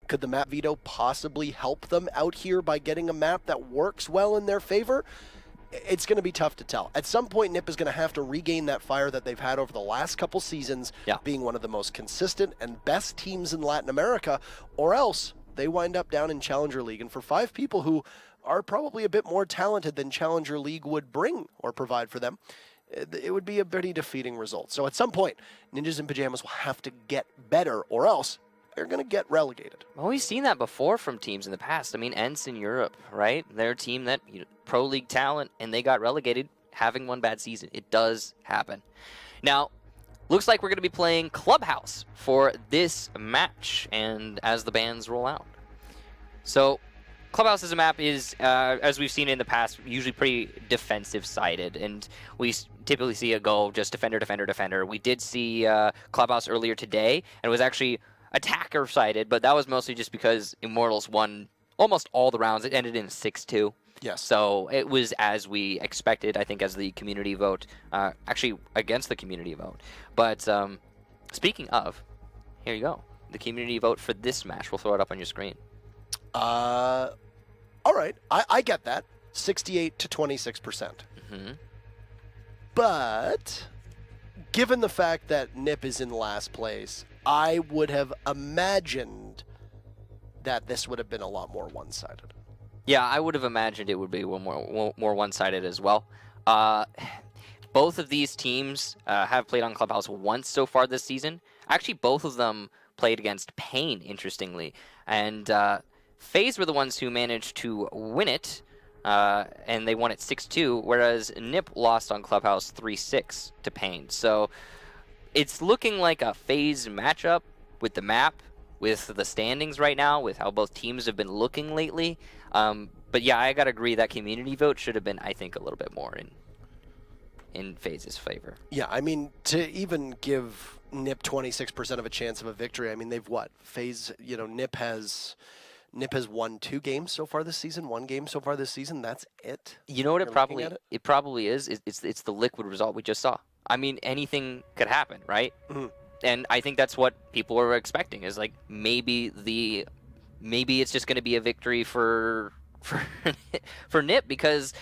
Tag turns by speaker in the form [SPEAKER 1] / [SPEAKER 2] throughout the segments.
[SPEAKER 1] Could the map veto possibly help them out here by getting a map that works well in their favor? It's going to be tough to tell. At some point, NIP is going to have to regain that fire that they've had over the last couple seasons, being one of the most consistent and best teams in Latin America, or else they wind up down in Challenger League. And for 5 people who are probably a bit more talented than Challenger League would bring or provide for them, it would be a pretty defeating result. So at some point, Ninjas in Pyjamas will have to get better, or else they're going to get relegated.
[SPEAKER 2] Well, we've seen that before from teams in the past. I mean, Ents in Europe, right? They're a team that, pro league talent, and they got relegated having one bad season. It does happen. Now, looks like we're going to be playing Clubhouse for this match, and as the bans roll out. So, Clubhouse as a map is, as we've seen in the past, usually pretty defensive-sided, and we typically see a go just defender, defender, defender. We did see Clubhouse earlier today, and it was actually attacker-sided, but that was mostly just because Immortals won almost all the rounds. It ended in 6-2.
[SPEAKER 1] Yes.
[SPEAKER 2] So it was as we expected, I think, as the community vote, actually against the community vote. But speaking of, here you go. The community vote for this match. We'll throw it up on your screen.
[SPEAKER 1] All right. I get that. 68 to 26%.
[SPEAKER 2] Mm-hmm.
[SPEAKER 1] But given the fact that NIP is in last place, I would have imagined that this would have been a lot more one-sided.
[SPEAKER 2] Yeah, I would have imagined it would be more one-sided as well. Both of these teams have played on Clubhouse once so far this season. Actually, both of them played against Pain, interestingly. And FaZe were the ones who managed to win it, and they won it 6-2, whereas NIP lost on Clubhouse 3-6 to Pain. So it's looking like a FaZe matchup with the map, with the standings right now, with how both teams have been looking lately. But yeah, I gotta agree that community vote should have been, I think, a little bit more in FaZe's favor.
[SPEAKER 1] Yeah, I mean, to even give NIP 26% of a chance of a victory, I mean, they've what? FaZe, NIP has won 2 games so far this season, 1 game so far this season. That's it.
[SPEAKER 2] You know what it probably is? It's the liquid result we just saw. I mean, anything could happen, right?
[SPEAKER 1] Mm-hmm.
[SPEAKER 2] And I think that's what people were expecting, is like maybe it's just going to be a victory for NIP because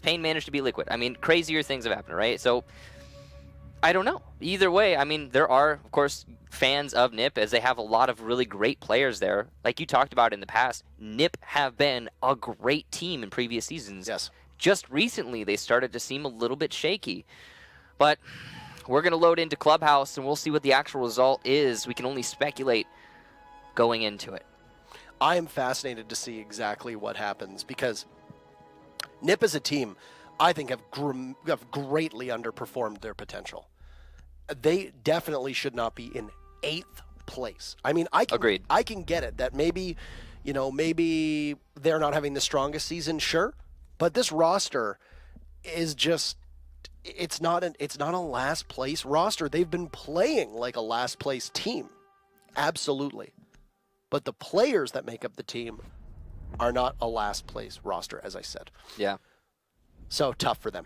[SPEAKER 2] Pain managed to be liquid. I mean, crazier things have happened, right? So I don't know. Either way, I mean, there are, of course, fans of NIP, as they have a lot of really great players there. Like you talked about in the past, NIP have been a great team in previous seasons.
[SPEAKER 1] Yes.
[SPEAKER 2] Just recently, they started to seem a little bit shaky. But we're going to load into Clubhouse, and we'll see what the actual result is. We can only speculate going into it.
[SPEAKER 1] I am fascinated to see exactly what happens, because NIP as a team, I think, have greatly underperformed their potential. They definitely should not be in 8th place. I mean,
[SPEAKER 2] Agreed.
[SPEAKER 1] I can get it that maybe they're not having the strongest season, sure, but this roster is just, it's not a last place roster. They've been playing like a last place team. Absolutely. But the players that make up the team are not a last place roster, as I said.
[SPEAKER 2] Yeah.
[SPEAKER 1] So tough for them.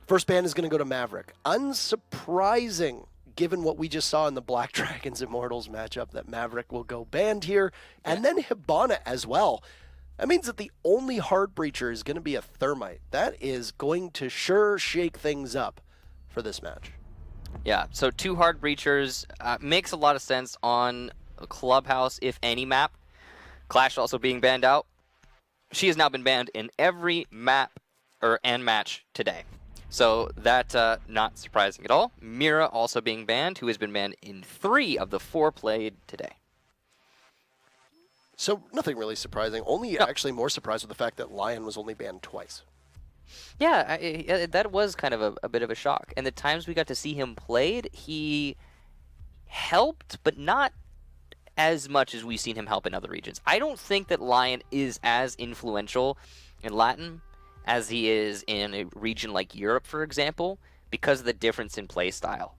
[SPEAKER 1] First ban is going to go to Maverick. Unsurprising, given what we just saw in the Black Dragons Immortals matchup, that Maverick will go banned here. And then Hibana as well. That means that the only hard breacher is going to be a Thermite. That is going to sure shake things up for this match.
[SPEAKER 2] Yeah, so 2 hard breachers makes a lot of sense on Clubhouse, if any map. Clash also being banned out. She has now been banned in every map and match today. So that not surprising at all. Mira also being banned, who has been banned in 3 of the 4 played today.
[SPEAKER 1] So nothing really surprising. Only actually more surprised with the fact that Lion was only banned twice.
[SPEAKER 2] Yeah, that was kind of a bit of a shock. And the times we got to see him played, he helped, but not as much as we've seen him help in other regions. I don't think that Lion is as influential in Latin as he is in a region like Europe, for example, because of the difference in play style.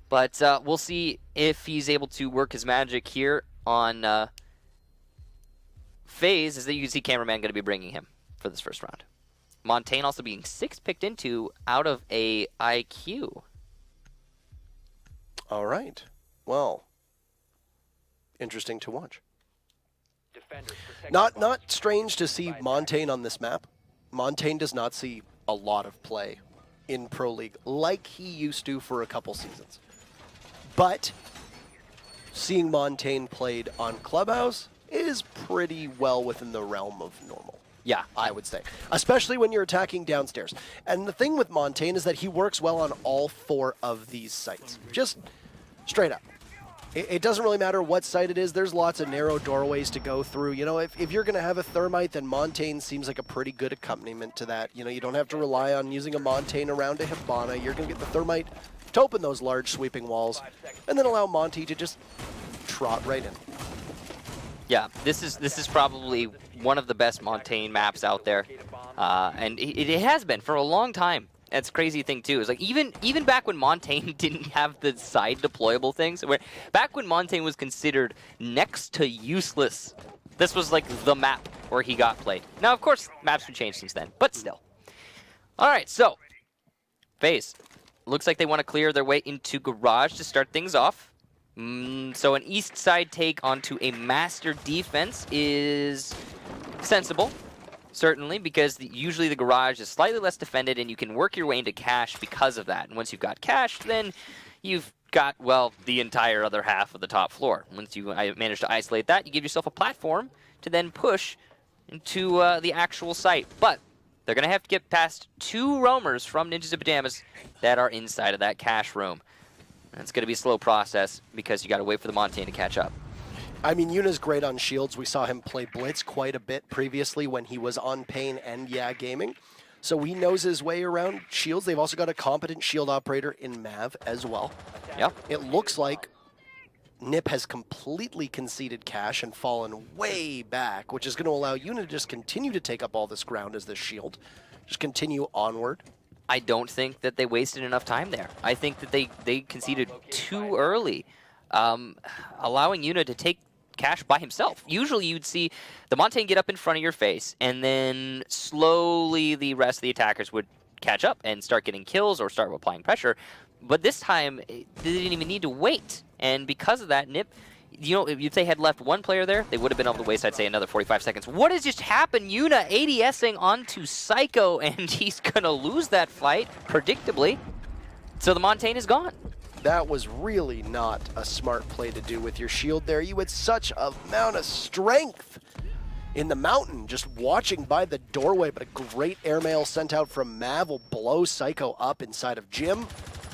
[SPEAKER 2] But we'll see if he's able to work his magic here on FaZe, as that you can see cameraman going to be bringing him for this first round. Montaigne also being 6 picked into out of a IQ.
[SPEAKER 1] All right. Well, interesting to watch. Not strange to see Montaigne on this map. Montaigne does not see a lot of play in Pro League like he used to for a couple seasons. But seeing Montaigne played on Clubhouse is pretty well within the realm of normal.
[SPEAKER 2] Yeah,
[SPEAKER 1] I would say, especially when you're attacking downstairs. And the thing with Montaigne is that he works well on all 4 of these sites. Just straight up. It doesn't really matter what site it is. There's lots of narrow doorways to go through. You know, if you're going to have a Thermite, then Montaigne seems like a pretty good accompaniment to that. You know, you don't have to rely on using a Montaigne around a Hibana. You're going to get the Thermite to open those large sweeping walls and then allow Monty to just trot right in.
[SPEAKER 2] Yeah, this is probably one of the best Montaigne maps out there, and it has been for a long time. That's a crazy thing too. Is like even back when Montaigne didn't have the side deployable things, back when Montaigne was considered next to useless, this was like the map where he got played. Now, of course, maps have changed since then, but still. All right, so FaZe looks like they want to clear their way into Garage to start things off. So an east side take onto a master defense is sensible, certainly, because usually the Garage is slightly less defended and you can work your way into cash because of that. And once you've got cash, then you've got, well, the entire other half of the top floor. Once you manage to isolate that, you give yourself a platform to then push into the actual site. But they're going to have to get past 2 roamers from Ninjas and Pyjamas that are inside of that cash room. It's going to be a slow process because you got to wait for the Montaigne to catch up.
[SPEAKER 1] I mean, Yuna's great on shields. We saw him play Blitz quite a bit previously when he was on Pain and Yeah Gaming. So he knows his way around shields. They've also got a competent shield operator in Mav as well.
[SPEAKER 2] Yep.
[SPEAKER 1] It looks like Nip has completely conceded cash and fallen way back, which is going to allow Yuna to just continue to take up all this ground as this shield. Just continue onward.
[SPEAKER 2] I don't think that they wasted enough time there. I think that they conceded too early, allowing Yuna to take cash by himself. Usually you'd see the Montaigne get up in front of your face, and then slowly the rest of the attackers would catch up and start getting kills or start applying pressure. But this time, they didn't even need to wait. And because of that, Nip, you know, if they had left one player there, they would have been able to waste, I'd say, another 45 seconds. What has just happened? Yuna ADSing onto Psycho, and he's going to lose that fight, predictably. So the Montaigne is gone.
[SPEAKER 1] That was really not a smart play to do with your shield there. You had such an amount of strength in the mountain, just watching by the doorway, but a great airmail sent out from Mav will blow Psycho up inside of Jim.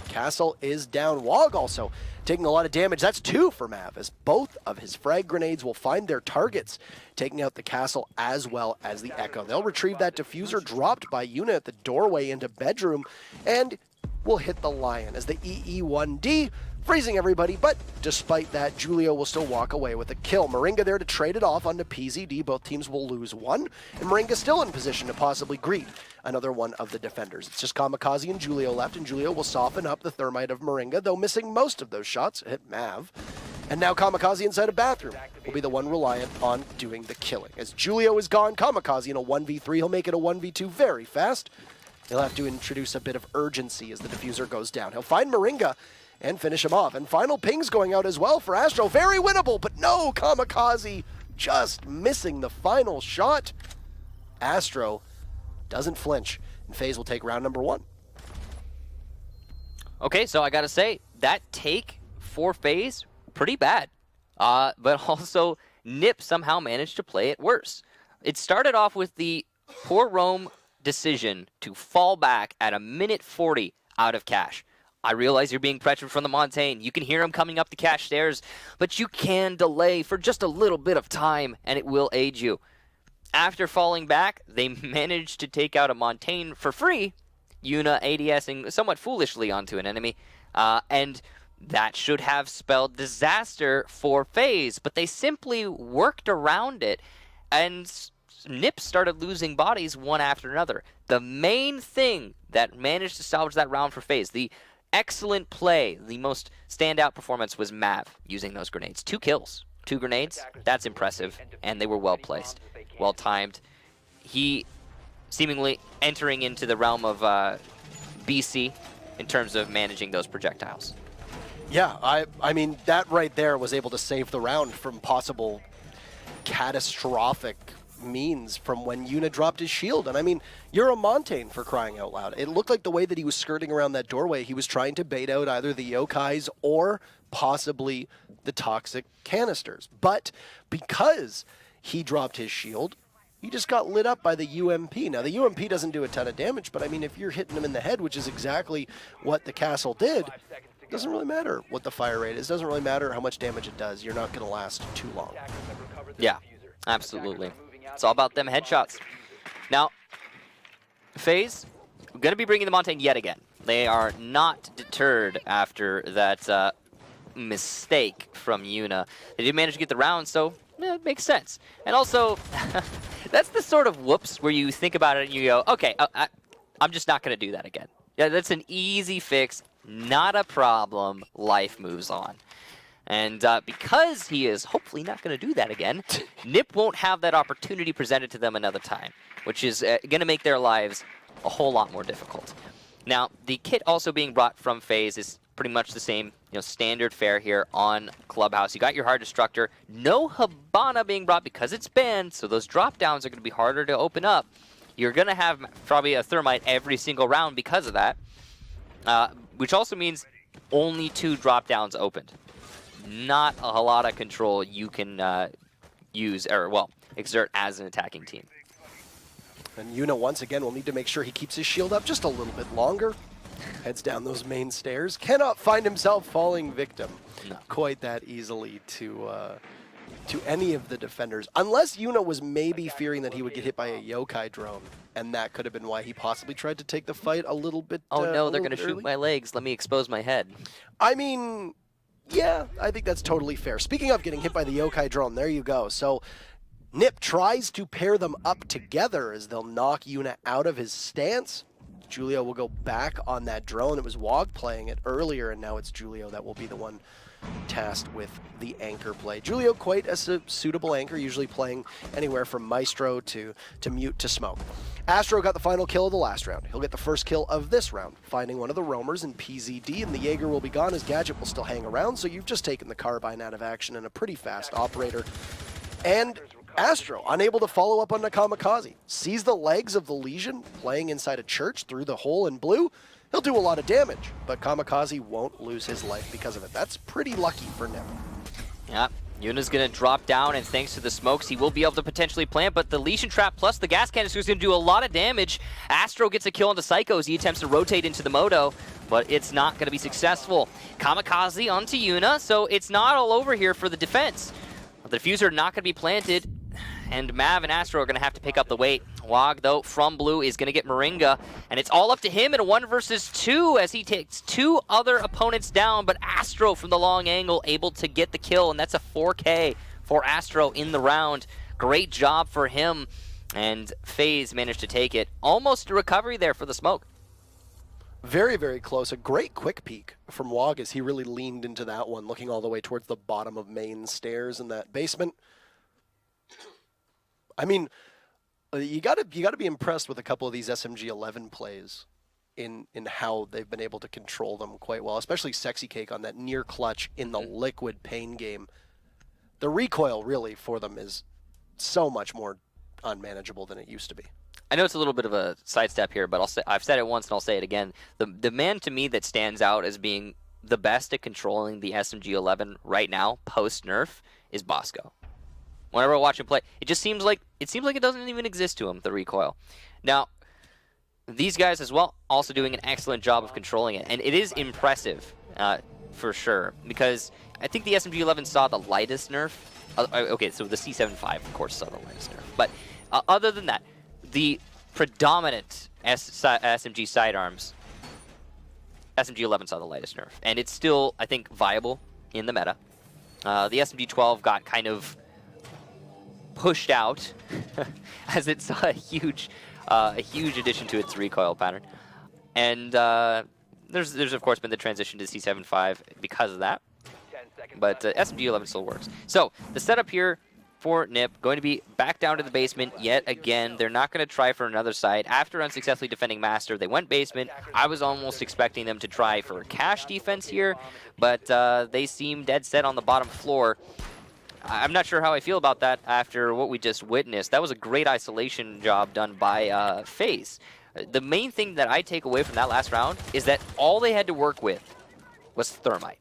[SPEAKER 1] Castle is down. Wog also taking a lot of damage. That's 2 for Mav, as both of his frag grenades will find their targets, taking out the Castle as well as the Echo. They'll retrieve that diffuser dropped by Yuna at the doorway into bedroom, and will hit the Lion as the EE1D, freezing everybody, but despite that, Julio will still walk away with a kill. Moringa there to trade it off onto PZD. Both teams will lose 1, and Moringa still in position to possibly greet another one of the defenders. It's just Kamikaze and Julio left, and Julio will soften up the Thermite of Moringa, though missing most of those shots, hit Mav. And now Kamikaze inside a bathroom will be the one reliant on doing the killing. As Julio is gone, Kamikaze in a 1v3, he'll make it a 1v2 very fast. He'll have to introduce a bit of urgency as the diffuser goes down. He'll find Moringa and finish him off. And final pings going out as well for Astro. Very winnable, but no, Kamikaze just missing the final shot. Astro doesn't flinch, and FaZe will take round number 1.
[SPEAKER 2] Okay, so I gotta say, that take for FaZe, pretty bad. But also, Nip somehow managed to play it worse. It started off with the poor roam decision to fall back at a minute 40 out of cash. I realize you're being pressured from the Montaigne. You can hear him coming up the cash stairs, but you can delay for just a little bit of time, and it will aid you. After falling back, they managed to take out a Montaigne for free, Yuna ADSing somewhat foolishly onto an enemy, and that should have spelled disaster for FaZe, but they simply worked around it, and Nip started losing bodies one after another. The main thing that managed to salvage that round for FaZe, the excellent play, the most standout performance, was Mav using those grenades. 2 kills, 2 grenades, that's impressive, and they were well placed, well timed. He seemingly entering into the realm of BC in terms of managing those projectiles.
[SPEAKER 1] Yeah, I mean, that right there was able to save the round from possible catastrophic means from when Yuna dropped his shield. And I mean, you're a Montaigne, for crying out loud. It looked like the way that he was skirting around that doorway, he was trying to bait out either the yokais or possibly the toxic canisters. But because he dropped his shield, he just got lit up by the UMP. Now, the UMP doesn't do a ton of damage, but I mean, if you're hitting him in the head, which is exactly what the castle did, it doesn't really matter what the fire rate is. It doesn't really matter how much damage it does. You're not going to last too long.
[SPEAKER 2] Yeah, absolutely. It's all about them headshots. Now, FaZe, going to be bringing the Montaigne yet again. They are not deterred after that mistake from Yuna. They did manage to get the round, so yeah, it makes sense. And also, that's the sort of whoops where you think about it and you go, okay, I'm just not going to do that again. Yeah, that's an easy fix, not a problem. Life moves on. And because he is hopefully not going to do that again, Nip won't have that opportunity presented to them another time, which is going to make their lives a whole lot more difficult. Now, the kit also being brought from FaZe is pretty much the same, standard fare here on Clubhouse. You got your Hard Destructor, no Hibana being brought because it's banned, so those drop downs are going to be harder to open up. You're going to have probably a Thermite every single round because of that, which also means only 2 drop downs opened. Not a lot of control you can use, or, well, exert as an attacking team.
[SPEAKER 1] And Yuna, once again, will need to make sure he keeps his shield up just a little bit longer. Heads down those main stairs. Cannot find himself falling victim quite that easily to any of the defenders. Unless Yuna was maybe fearing that he would get hit by a yokai drone. And that could have been why he possibly tried to take the fight a little bit
[SPEAKER 2] Oh no, they're
[SPEAKER 1] going to
[SPEAKER 2] shoot my legs. Let me expose my head.
[SPEAKER 1] I mean, yeah, I think that's totally fair. Speaking of getting hit by the yokai drone, there you go. So Nip tries to pair them up together as they'll knock Yuna out of his stance. Julio will go back on that drone. It was Wog playing it earlier, and now it's Julio that will be the one tasked with the anchor play. Julio, quite a suitable anchor, usually playing anywhere from Maestro to Mute to Smoke. Astro got the final kill of the last round. He'll get the first kill of this round, finding one of the roamers in PZD, and the Jaeger will be gone. His gadget will still hang around, so you've just taken the carbine out of action and a pretty fast operator. And Astro, unable to follow up on the Kamikaze, sees the legs of the Legion playing inside a church through the hole in blue. He'll do a lot of damage, but Kamikaze won't lose his life because of it. That's pretty lucky for Nip.
[SPEAKER 2] Yeah, Yuna's going to drop down, and thanks to the smokes, he will be able to potentially plant, but the Legion Trap plus the gas canister is going to do a lot of damage. Astro gets a kill into Psychos. He attempts to rotate into the Moto, but it's not going to be successful. Kamikaze onto Yuna, so it's not all over here for the defense. The diffuser not going to be planted, and Mav and Astro are going to have to pick up the weight. Wog, though, from blue is going to get Moringa, and it's all up to him in a 1 versus 2 as he takes 2 other opponents down, but Astro from the long angle able to get the kill, and that's a 4K for Astro in the round. Great job for him, and FaZe managed to take it. Almost a recovery there for the smoke.
[SPEAKER 1] Very, very close. A great quick peek from Wog as he really leaned into that one, looking all the way towards the bottom of main stairs in that basement. I mean, you gotta be impressed with a couple of these SMG-11 plays in how they've been able to control them quite well, especially Sexy Cake on that near clutch in the liquid pain game. The recoil really for them is so much more unmanageable than it used to be.
[SPEAKER 2] I know it's a little bit of a sidestep here, but I've said it once and I'll say it again. The man to me that stands out as being the best at controlling the SMG-11 right now, post-nerf, is Bosco. Whenever I watch him play, it just seems like it doesn't even exist to him, the recoil. Now, these guys as well also doing an excellent job of controlling it, and it is impressive for sure, because I think the SMG-11 saw the lightest nerf. Okay, so the C75, of course, saw the lightest nerf. But other than that, the predominant SMG sidearms, SMG-11 saw the lightest nerf, and it's still, I think, viable in the meta. The SMG-12 got kind of pushed out as it saw a huge addition to its recoil pattern, and there's of course been the transition to C75 because of that, but SMG-11 still works. So the setup here for Nip going to be back down to the basement yet again. They're not going to try for another side. After unsuccessfully defending Master, they went basement. I was almost expecting them to try for cash defense here, but they seem dead set on the bottom floor. I'm not sure how I feel about that after what we just witnessed. That was a great isolation job done by FaZe. The main thing that I take away from that last round is that all they had to work with was Thermite.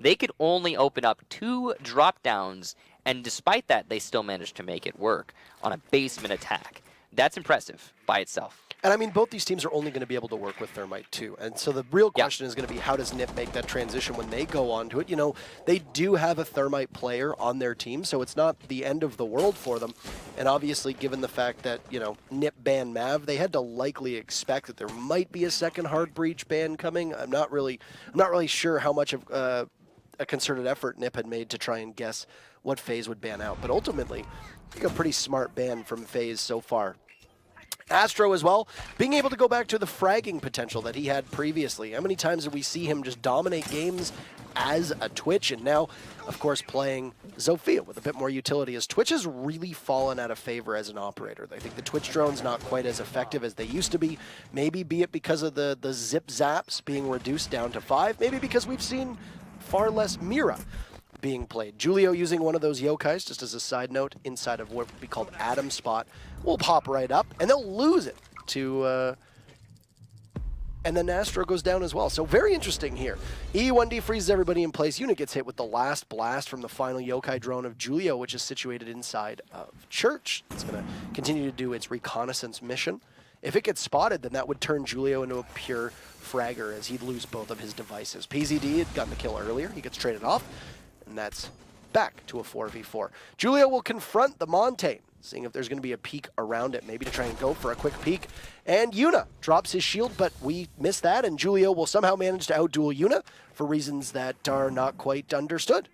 [SPEAKER 2] They could only open up 2 drop downs, and despite that, they still managed to make it work on a basement attack. That's impressive by itself.
[SPEAKER 1] And I mean, both these teams are only going to be able to work with Thermite too. And so the real question is going to be, how does NiP make that transition when they go on to it? You know, they do have a Thermite player on their team, so it's not the end of the world for them. And obviously, given the fact that, you know, NiP banned Mav, they had to likely expect that there might be a second hard breach ban coming. I'm not really sure how much of a concerted effort NiP had made to try and guess what FaZe would ban out. But ultimately, I think a pretty smart ban from FaZe so far. Astro as well, being able to go back to the fragging potential that he had previously. How many times did we see him just dominate games as a Twitch, and now, of course, playing Zofia with a bit more utility, as Twitch has really fallen out of favor as an operator. I think the Twitch drone's not quite as effective as they used to be, maybe be it because of the zip zaps being reduced down to 5, maybe because we've seen far less Mira being played. Julio using one of those yokais, just as a side note, inside of what would be called Atom Spot, will pop right up, and they'll lose it to... and then Astro goes down as well. So very interesting here. E1D freezes everybody in place. Unit gets hit with the last blast from the final yokai drone of Julio, which is situated inside of Church. It's going to continue to do its reconnaissance mission. If it gets spotted, then that would turn Julio into a pure fragger, as he'd lose both of his devices. PZD had gotten the kill earlier. He gets traded off. And that's back to a 4v4. Julio will confront the Montaigne, seeing if there's going to be a peek around it, maybe to try and go for a quick peek. And Yuna drops his shield, but we miss that, and Julio will somehow manage to outduel Yuna for reasons that are not quite understood.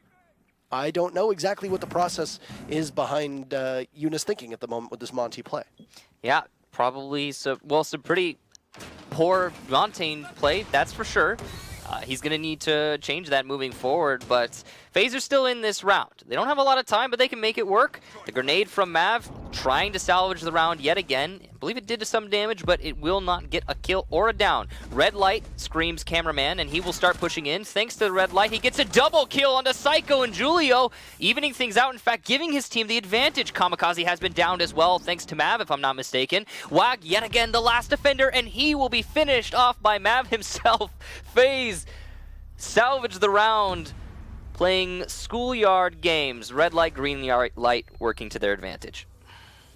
[SPEAKER 1] I don't know exactly what the process is behind Yuna's thinking at the moment with this Monty play.
[SPEAKER 2] Yeah, probably some pretty poor Montaigne play, that's for sure. He's going to need to change that moving forward, but FaZe are still in this round. They don't have a lot of time, but they can make it work. The grenade from Mav trying to salvage the round yet again. I believe it did some damage, but it will not get a kill or a down. Red light screams cameraman, and he will start pushing in. Thanks to the red light, he gets a double kill onto Psycho and Julio, evening things out, in fact, giving his team the advantage. Kamikaze has been downed as well, thanks to Mav, if I'm not mistaken. Wag, yet again, the last defender, and he will be finished off by Mav himself. FaZe salvage the round, playing schoolyard games. Red light, green light working to their advantage.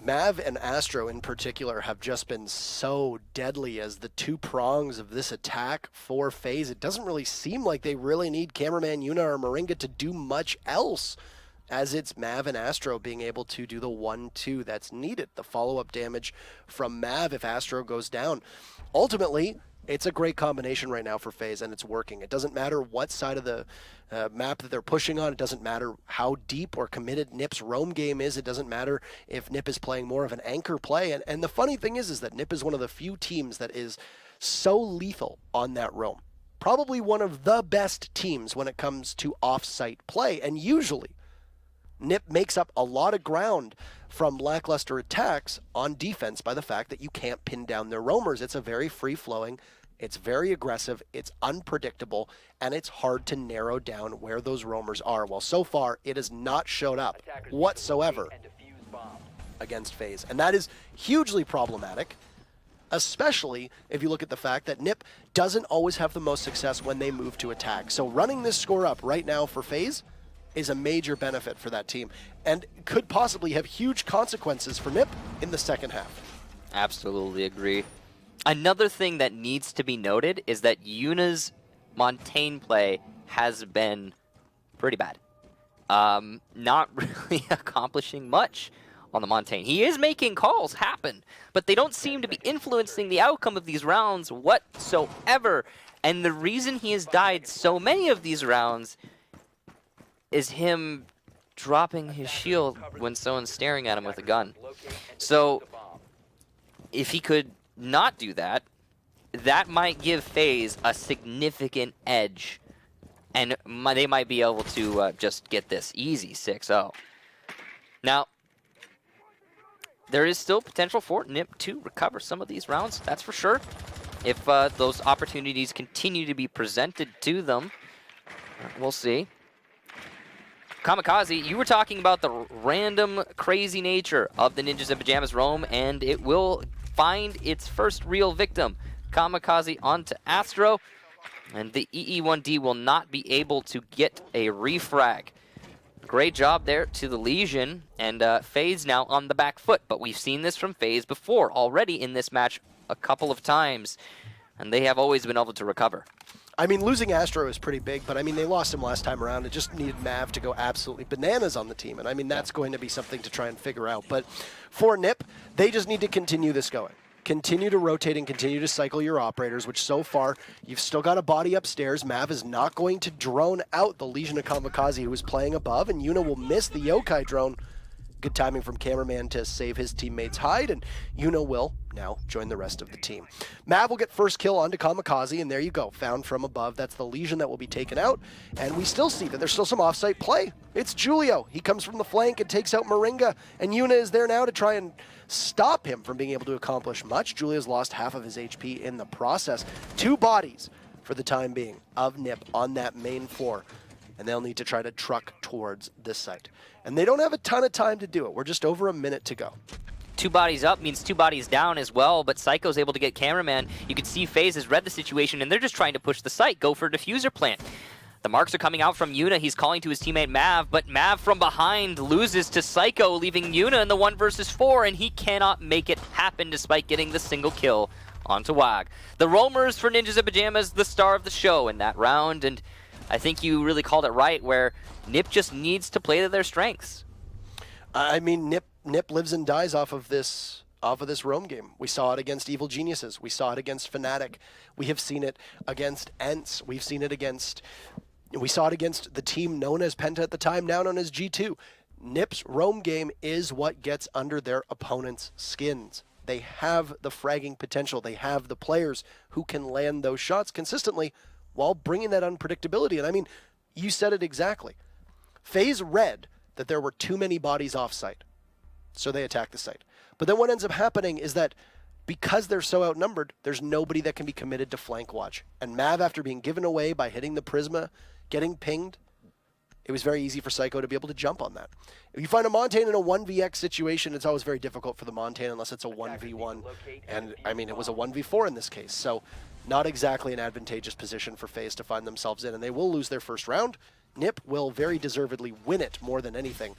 [SPEAKER 1] Mav and Astro in particular have just been so deadly as the two prongs of this attack for FaZe. It doesn't really seem like they really need Cameraman, Yuna, or Moringa to do much else, as it's Mav and Astro being able to do the 1-2 that's needed. The follow-up damage from Mav if Astro goes down. Ultimately, it's a great combination right now for FaZe, and it's working. It doesn't matter what side of the map that they're pushing on. It doesn't matter how deep or committed NiP's roam game is. It doesn't matter if NiP is playing more of an anchor play. And the funny thing is that NiP is one of the few teams that is so lethal on that roam. Probably one of the best teams when it comes to off-site play. And usually, NiP makes up a lot of ground from lackluster attacks on defense by the fact that you can't pin down their roamers. It's a very free-flowing, it's very aggressive, it's unpredictable, and it's hard to narrow down where those roamers are. Well, so far, it has not showed up whatsoever against FaZe. And that is hugely problematic, especially if you look at the fact that NiP doesn't always have the most success when they move to attack. So running this score up right now for FaZe is a major benefit for that team, and could possibly have huge consequences for NiP in the second half. Absolutely agree.
[SPEAKER 2] Another thing that needs to be noted is that Yuna's Montaigne play has been pretty bad. Not really accomplishing much on the Montaigne. He is making calls happen, but they don't seem to be influencing the outcome of these rounds whatsoever. And the reason he has died so many of these rounds is him dropping his shield when someone's staring at him with a gun. So if he could not do that, that might give FaZe a significant edge, and they might be able to just get this easy 6-0. Now, there is still potential for NiP to recover some of these rounds, that's for sure, if those opportunities continue to be presented to them. We'll see. Kamikaze, you were talking about the random, crazy nature of the Ninjas in Pyjamas roam, and it will find its first real victim. Kamikaze onto Astro, and the EE1D will not be able to get a refrag. Great job there to the Legion, and FaZe now on the back foot, but we've seen this from FaZe before, already in this match a couple of times, and they have always been able to recover.
[SPEAKER 1] I mean, losing Astro is pretty big, but I mean, they lost him last time around. It just needed Mav to go absolutely bananas on the team, and I mean, that's going to be something to try and figure out. But for NiP, they just need to continue this going. Continue to rotate and continue to cycle your operators, which so far, you've still got a body upstairs. Mav is not going to drone out the Legion of Kamikaze who is playing above, and Yuna will miss the Yokai drone. Good timing from Cameraman to save his teammate's hide, and Yuna will now join the rest of the team. Mav will get first kill onto Kamikaze, and there you go, found from above. That's the Legion that will be taken out, and we still see that there's still some offsite play. It's Julio. He comes from the flank and takes out Moringa, and Yuna is there now to try and stop him from being able to accomplish much. Julio's lost half of his HP in the process. 2 bodies for the time being of NiP on that main floor, and they'll need to try to truck towards this site. And they don't have a ton of time to do it. We're just over a minute to go.
[SPEAKER 2] 2 bodies up means 2 bodies down as well, but Psycho's able to get Cameraman. You can see FaZe has read the situation, and they're just trying to push the site, go for a diffuser plant. The marks are coming out from Yuna. He's calling to his teammate Mav, but Mav from behind loses to Psycho, leaving Yuna in the 1 versus 4, and he cannot make it happen despite getting the single kill onto Wag. The roamers for Ninjas in Pyjamas, the star of the show in that round, and I think you really called it right, where NiP just needs to play to their strengths.
[SPEAKER 1] I mean, NiP lives and dies off of this roam game. We saw it against Evil Geniuses. We saw it against Fnatic. We have seen it against ENCE. We saw it against the team known as Penta at the time, now known as G2. NiP's roam game is what gets under their opponent's skins. They have the fragging potential. They have the players who can land those shots consistently while bringing that unpredictability. And I mean, you said it exactly. FaZe read that there were too many bodies off-site, so they attacked the site. But then what ends up happening is that because they're so outnumbered, there's nobody that can be committed to flank watch. And Mav, after being given away by hitting the Prisma, getting pinged, it was very easy for Psycho to be able to jump on that. If you find a Montane in a 1vx situation, it's always very difficult for the Montane unless it's a 1v1. And, I mean, it was a 1v4 in this case. So not exactly an advantageous position for FaZe to find themselves in, and they will lose their first round. NiP will very deservedly win it more than anything.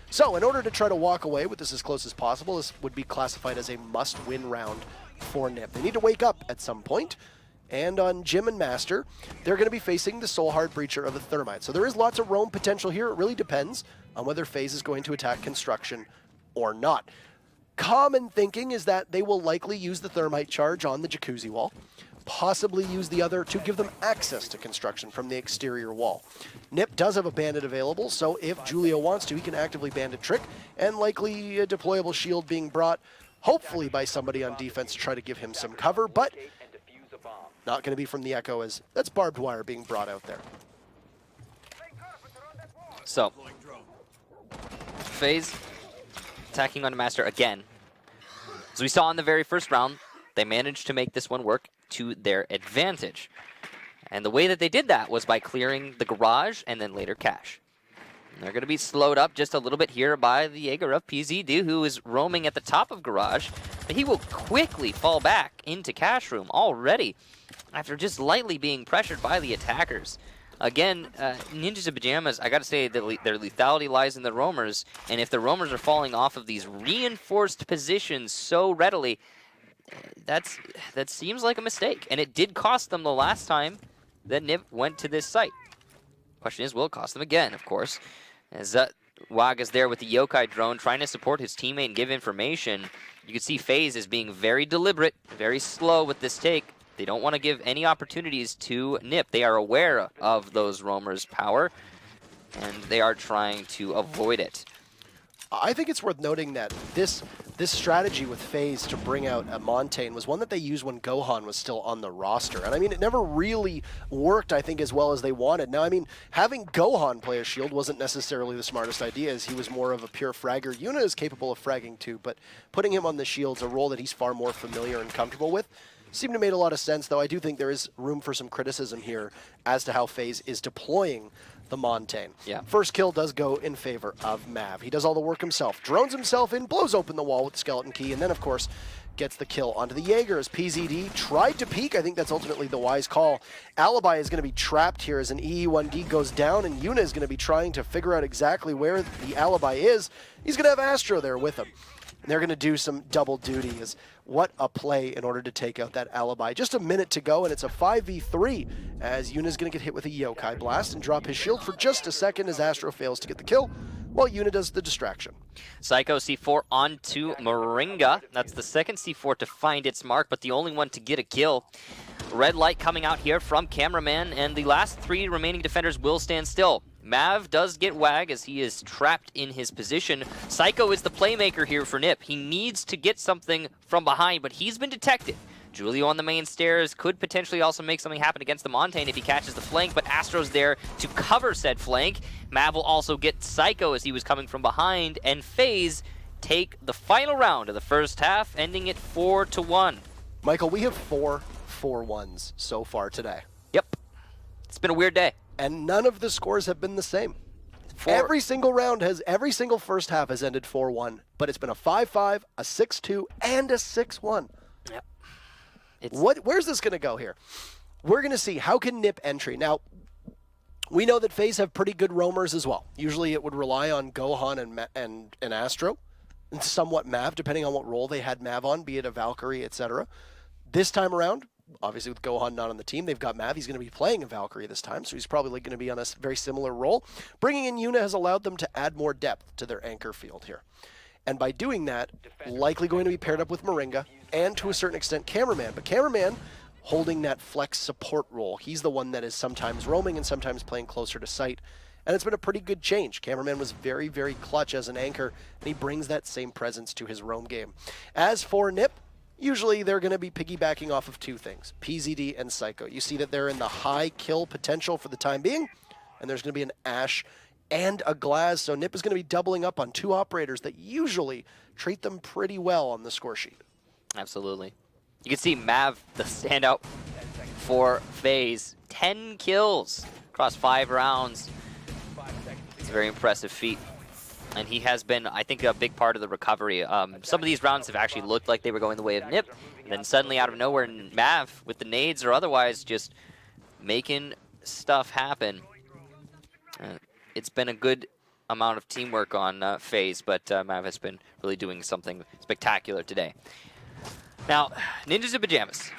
[SPEAKER 1] So in order to try to walk away with this as close as possible, this would be classified as a must-win round for NiP. They need to wake up at some point, and on Jim and Master, they're going to be facing the Soulhard Breacher of the Thermite. So there is lots of roam potential here. It really depends on whether FaZe is going to attack Construction or not. Common thinking is that they will likely use the Thermite charge on the Jacuzzi wall, possibly use the other to give them access to Construction from the exterior wall. NiP does have a Bandit available, so if Julio wants to, he can actively Bandit Trick, and likely a deployable shield being brought, hopefully by somebody on defense to try to give him some cover, but not going to be from the Echo, as that's barbed wire being brought out there.
[SPEAKER 2] So, FaZe attacking on Master again. As we saw in the very first round, they managed to make this one work to their advantage. And the way that they did that was by clearing the garage and then later cache. And they're going to be slowed up just a little bit here by the Jaeger of PZD, who is roaming at the top of garage. But he will quickly fall back into cache room already after just lightly being pressured by the attackers. Again, Ninjas in Pyjamas, I got to say, their lethality lies in the roamers. And if the roamers are falling off of these reinforced positions so readily, that seems like a mistake. And it did cost them the last time that NiP went to this site. Question is, will it cost them again, of course? As Wag is there with the Yokai drone trying to support his teammate and give information. You can see FaZe is being very deliberate, very slow with this take. They don't want to give any opportunities to NiP. They are aware of those roamers' power, and they are trying to avoid it.
[SPEAKER 1] I think it's worth noting that this strategy with FaZe to bring out a Montane was one that they used when Gohan was still on the roster. And I mean, it never really worked, I think, as well as they wanted. Now, I mean, having Gohan play a shield wasn't necessarily the smartest idea, as he was more of a pure fragger. Yuna is capable of fragging too, but putting him on the shields, a role that he's far more familiar and comfortable with, seemed to make a lot of sense, though I do think there is room for some criticism here as to how FaZe is deploying the Montaigne.
[SPEAKER 2] Yeah.
[SPEAKER 1] First kill does go in favor of Mav. He does all the work himself, drones himself in, blows open the wall with the skeleton key, and then, of course, gets the kill onto the Jaeger as PZD tried to peek. I think that's ultimately the wise call. Alibi is going to be trapped here as an EE1D goes down, and Yuna is going to be trying to figure out exactly where the Alibi is. He's going to have Astro there with him. And they're going to do some double duty. What a play in order to take out that Alibi. Just a minute to go, and it's a 5v3 as Yuna's going to get hit with a Yokai Blast and drop his shield for just a second as Astro fails to get the kill, while Yuna does the distraction.
[SPEAKER 2] Psycho C4 onto Moringa. That's the second C4 to find its mark, but the only one to get a kill. Red light coming out here from Cameraman, and the last 3 remaining defenders will stand still. Mav does get Wag as he is trapped in his position. Psycho is the playmaker here for Nip. He needs to get something from behind, but he's been detected. Julio on the main stairs could potentially also make something happen against the Montaigne if he catches the flank, but Astro's there to cover said flank. Mav will also get Psycho as he was coming from behind, and FaZe take the final round of the first half, ending it 4-1.
[SPEAKER 1] Michael, we have 4 4-1s so far today.
[SPEAKER 2] Yep. It's been a weird day.
[SPEAKER 1] And none of the scores have been the same. Every single first half has ended 4-1, but it's been a 5-5, a 6-2, and a 6-1.
[SPEAKER 2] Yep.
[SPEAKER 1] Where's this going to go here? We're going to see how can Nip entry. Now, we know that FaZe have pretty good roamers as well. Usually it would rely on Gohan and Astro, and somewhat Mav, depending on what role they had Mav on, be it a Valkyrie, etc. This time around, obviously with Gohan not on the team, they've got Mav. He's going to be playing a Valkyrie this time, so he's probably going to be on a very similar role. Bringing in Yuna has allowed them to add more depth to their anchor field here. And by doing that, likely going to be paired up with Moringa and to a certain extent Cameraman. But Cameraman holding that flex support role. He's the one that is sometimes roaming and sometimes playing closer to site. And it's been a pretty good change. Cameraman was very, very clutch as an anchor, and he brings that same presence to his roam game. As for Nip, usually they're going to be piggybacking off of 2 things, PZD and Psycho. You see that they're in the high kill potential for the time being, and there's going to be an Ashe and a Glaz, so Nip is going to be doubling up on 2 operators that usually treat them pretty well on the score sheet.
[SPEAKER 2] Absolutely. You can see Mav, the standout for FaZe, 10 kills across 5 rounds. It's a very impressive feat. And he has been, I think, a big part of the recovery. Some of these rounds have actually looked like they were going the way of Nip, and then suddenly out of nowhere, Mav, with the nades or otherwise, just making stuff happen. It's been a good amount of teamwork on FaZe, but Mav has been really doing something spectacular today. Now, Ninjas in Pyjamas,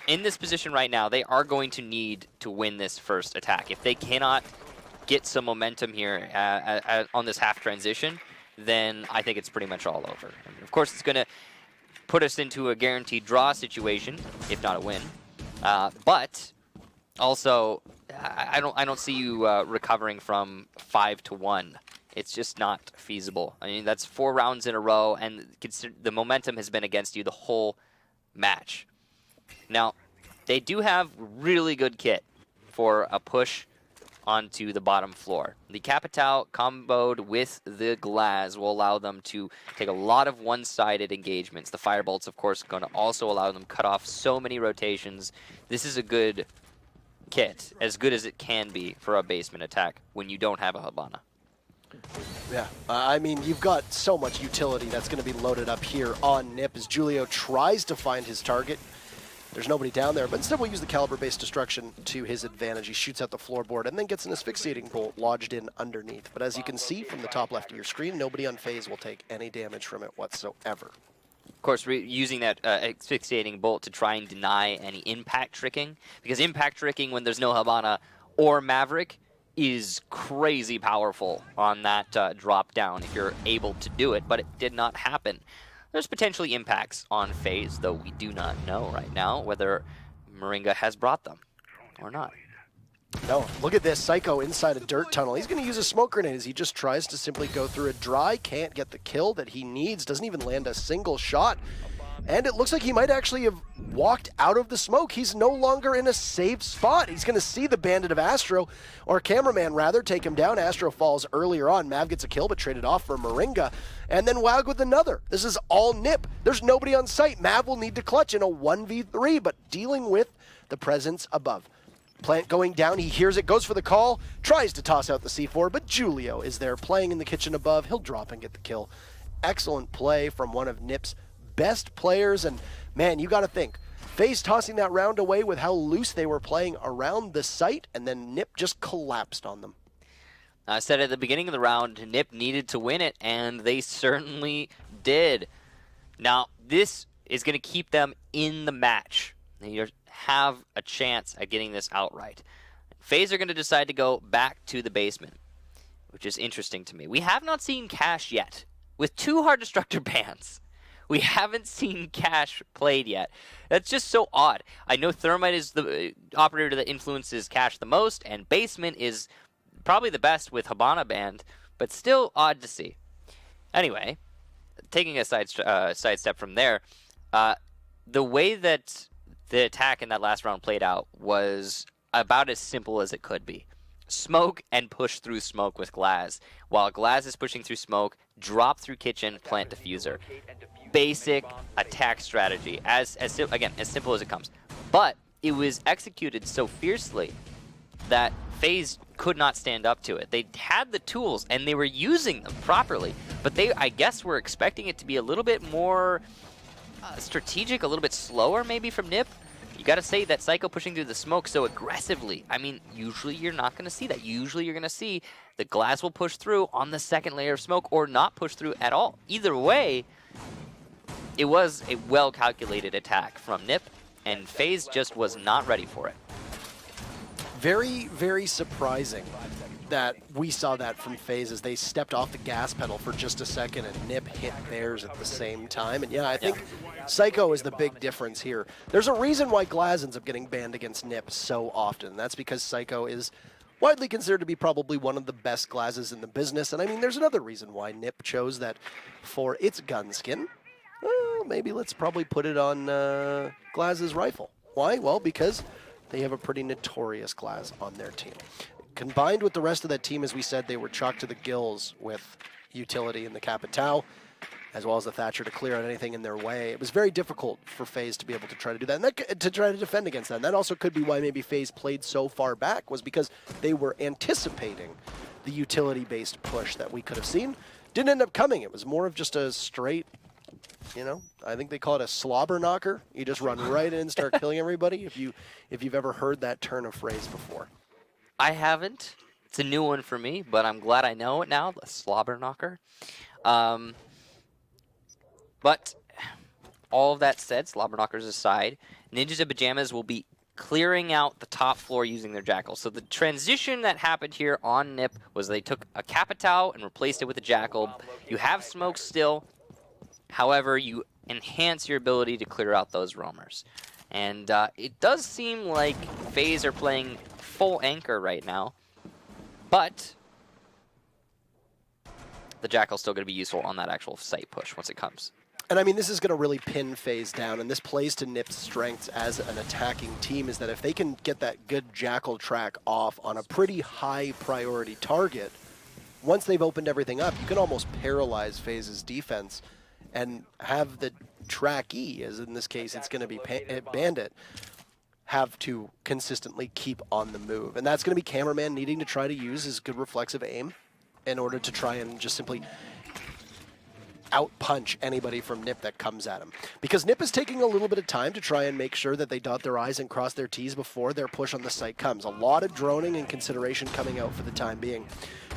[SPEAKER 2] in this position right now, they are going to need to win this first attack. If they cannot get some momentum here on this half transition, then I think it's pretty much all over. And of course, it's going to put us into a guaranteed draw situation, if not a win. But also, I don't see you recovering from 5-1. It's just not feasible. I mean, that's 4 rounds in a row, and the momentum has been against you the whole match. Now, they do have really good kit for a push onto the bottom floor. The Capitao comboed with the Glaz will allow them to take a lot of one-sided engagements. The Firebolt's, of course, going to also allow them to cut off so many rotations. This is a good kit, as good as it can be for a basement attack when you don't have a Habana.
[SPEAKER 1] Yeah, I mean, you've got so much utility that's going to be loaded up here on Nip as Julio tries to find his target. There's nobody down there, but instead we'll use the caliber-based destruction to his advantage. He shoots out the floorboard and then gets an asphyxiating bolt lodged in underneath. But as you can see from the top left of your screen, nobody on FaZe will take any damage from it whatsoever.
[SPEAKER 2] Of course, using that asphyxiating bolt to try and deny any impact tricking, because impact tricking when there's no Habana or Maverick is crazy powerful on that drop down if you're able to do it, but it did not happen. There's potentially impacts on FaZe, though we do not know right now whether Moringa has brought them or not.
[SPEAKER 1] No, look at this. Psycho inside a dirt tunnel. He's going to use a smoke grenade as he just tries to simply go through it dry, can't get the kill that he needs, doesn't even land a single shot. And it looks like he might actually have walked out of the smoke. He's no longer in a safe spot. He's going to see the bandit of Astro, or Cameraman rather, take him down. Astro falls earlier on. Mav gets a kill, but traded off for Moringa. And then Wag with another. This is all Nip. There's nobody on site. Mav will need to clutch in a 1v3, but dealing with the presence above. Plant going down, he hears it, goes for the call, tries to toss out the C4, but Julio is there playing in the kitchen above. He'll drop and get the kill. Excellent play from one of NiP's best players, and man, you got to think, FaZe tossing that round away with how loose they were playing around the site, and then NiP just collapsed on them.
[SPEAKER 2] I said at the beginning of the round, NiP needed to win it, and they certainly did. Now, this is going to keep them in the match. They have a chance at getting this outright. FaZe are going to decide to go back to the basement, which is interesting to me. We have not seen Cash yet. With 2 Hard Destructor bans, we haven't seen Cash played yet. That's just so odd. I know Thermite is the operator that influences Cash the most, and Basement is probably the best with Habana banned, but still odd to see. Anyway, taking a sidestep from there, the way that the attack in that last round played out was about as simple as it could be. Smoke and push through smoke with Glaz. While Glaz is pushing through smoke, drop through kitchen, plant diffuser. Basic attack strategy, as simple as it comes. But it was executed so fiercely that FaZe could not stand up to it. They had the tools and they were using them properly, but they, I guess, were expecting it to be a little bit more strategic, a little bit slower maybe from NiP. You got to say that Psycho pushing through the smoke so aggressively. I mean, usually you're not going to see that. Usually you're going to see the Glaz will push through on the second layer of smoke or not push through at all. Either way, it was a well-calculated attack from NiP, and FaZe just was not ready for it.
[SPEAKER 1] Very, very surprising that we saw that from FaZe as they stepped off the gas pedal for just a second and NiP hit theirs at the same time. And yeah, I think Psycho is the big difference here. There's a reason why Glaz ends up getting banned against NiP so often. That's because Psycho is widely considered to be probably one of the best Glazes in the business. And I mean, there's another reason why NiP chose that for its gun skin. Well, maybe let's probably put it on Glaz's rifle. Why? Well, because they have a pretty notorious Glaz on their team. Combined with the rest of that team, as we said, they were chalked to the gills with utility in the Capitao, as well as the Thatcher to clear out anything in their way. It was very difficult for FaZe to be able to try to do that, and to try to defend against that. And that also could be why maybe FaZe played so far back, was because they were anticipating the utility-based push that we could have seen. Didn't end up coming. It was more of just a straight, you know, I think they call it a slobber knocker. You just run right in and start killing everybody, if you've ever heard that turn of phrase before.
[SPEAKER 2] I haven't. It's a new one for me, but I'm glad I know it now, the slobber knocker. But all of that said, slobber knockers aside, Ninjas and Pyjamas will be clearing out the top floor using their Jackal. So the transition that happened here on NiP was they took a Capitao and replaced it with a Jackal. You have smoke still. However, you enhance your ability to clear out those roamers. And it does seem like FaZe are playing full anchor right now, but the Jackal's still going to be useful on that actual site push once it comes.
[SPEAKER 1] And I mean, this is going to really pin FaZe down, and this plays to NiP's strengths as an attacking team, is that if they can get that good Jackal track off on a pretty high priority target, once they've opened everything up, you can almost paralyze FaZe's defense and have the trackee, as in this case it's going to be Bandit, have to consistently keep on the move. And that's going to be Cameraman needing to try to use his good reflexive aim in order to try and just simply out-punch anybody from NiP that comes at him. Because NiP is taking a little bit of time to try and make sure that they dot their I's and cross their T's before their push on the site comes. A lot of droning and consideration coming out for the time being.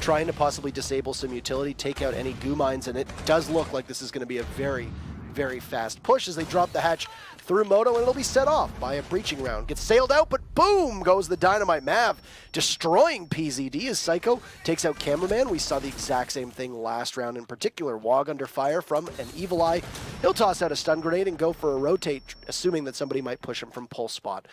[SPEAKER 1] Trying to possibly disable some utility, take out any goo mines, and it does look like this is going to be a very, very fast push as they drop the hatch through Moto, and it'll be set off by a breaching round. Gets sailed out, but boom goes the Dynamite Mav, destroying PZD as Psycho takes out Cameraman. We saw the exact same thing last round in particular. Wog under fire from an Evil Eye. He'll toss out a stun grenade and go for a rotate, assuming that somebody might push him from pulse spot.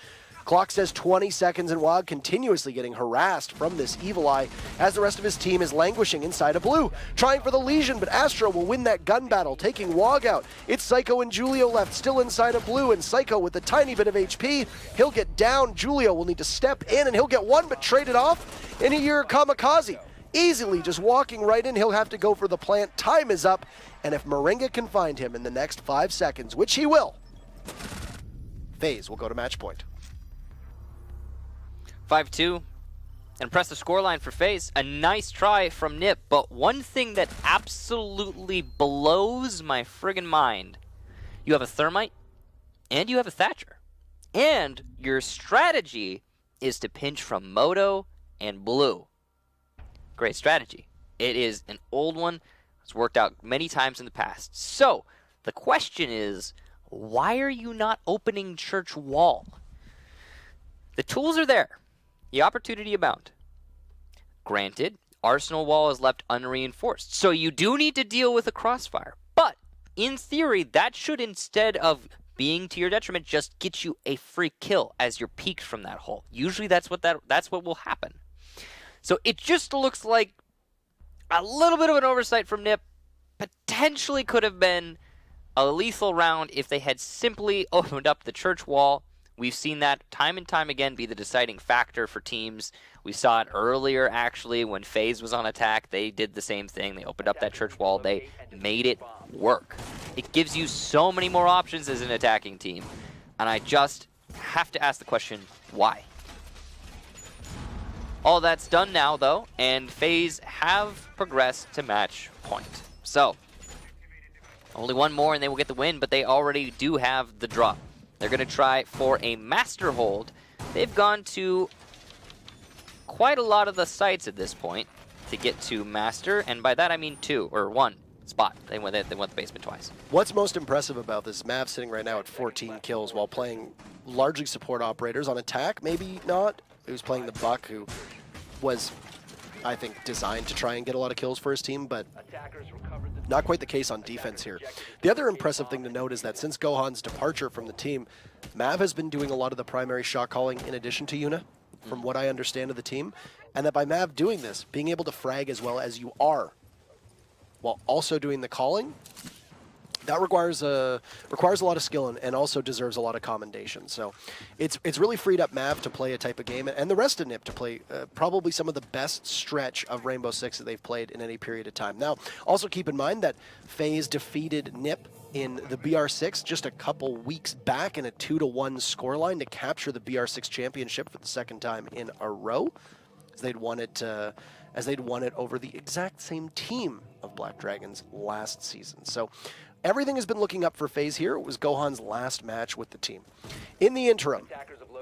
[SPEAKER 1] Clock says 20 seconds, and Wog continuously getting harassed from this Evil Eye as the rest of his team is languishing inside of blue. Trying for the Legion, but Astro will win that gun battle, taking Wog out. It's Psycho and Julio left, still inside of blue, and Psycho with a tiny bit of HP. He'll get down. Julio will need to step in, and he'll get one, but trade it off in a year Kamikaze. Easily just walking right in. He'll have to go for the plant. Time is up, and if Moringa can find him in the next 5 seconds, which he will, FaZe will go to match point.
[SPEAKER 2] 5-2. Impressive scoreline for FaZe. A nice try from Nip, but one thing that absolutely blows my friggin' mind. You have a Thermite, and you have a Thatcher. And your strategy is to pinch from Moto and Blue. Great strategy. It is an old one. It's worked out many times in the past. So, the question is, why are you not opening Church Wall? The tools are there. The opportunity abound. Granted, Arsenal Wall is left unreinforced, so you do need to deal with a crossfire. But, in theory, that should, instead of being to your detriment, just get you a free kill as you're peeked from that hole. Usually that's what will happen. So it just looks like a little bit of an oversight from Nip. Potentially could have been a lethal round if they had simply opened up the Church Wall. We've seen that time and time again be the deciding factor for teams. We saw it earlier, actually, when FaZe was on attack. They did the same thing. They opened up that Church Wall. They made it work. It gives you so many more options as an attacking team. And I just have to ask the question, why? All that's done now, though, and FaZe have progressed to match point. So, only one more and they will get the win, but they already do have the drop. They're going to try for a master hold. They've gone to quite a lot of the sites at this point to get to master, and by that I mean one spot. They went the basement twice.
[SPEAKER 1] What's most impressive about this, Mav sitting right now at 14 kills while playing largely support operators on attack, maybe not. He was playing the Buck, who was, I think, designed to try and get a lot of kills for his team, but not quite the case on defense here. The other impressive thing to note is that since Gohan's departure from the team, Mav has been doing a lot of the primary shot calling in addition to Yuna, from what I understand of the team, and that by Mav doing this, being able to frag as well as you are, while also doing the calling, that requires a lot of skill and also deserves a lot of commendation. So it's really freed up Mav to play a type of game, and the rest of NIP to play probably some of the best stretch of Rainbow Six that they've played in any period of time. Now, also keep in mind that FaZe defeated NIP in the BR6 just a couple weeks back in a 2-1 scoreline to capture the BR6 championship for the second time in a row, as they'd won it over the exact same team of Black Dragons last season. So everything has been looking up for FaZe here. It was Gohan's last match with the team. In the interim,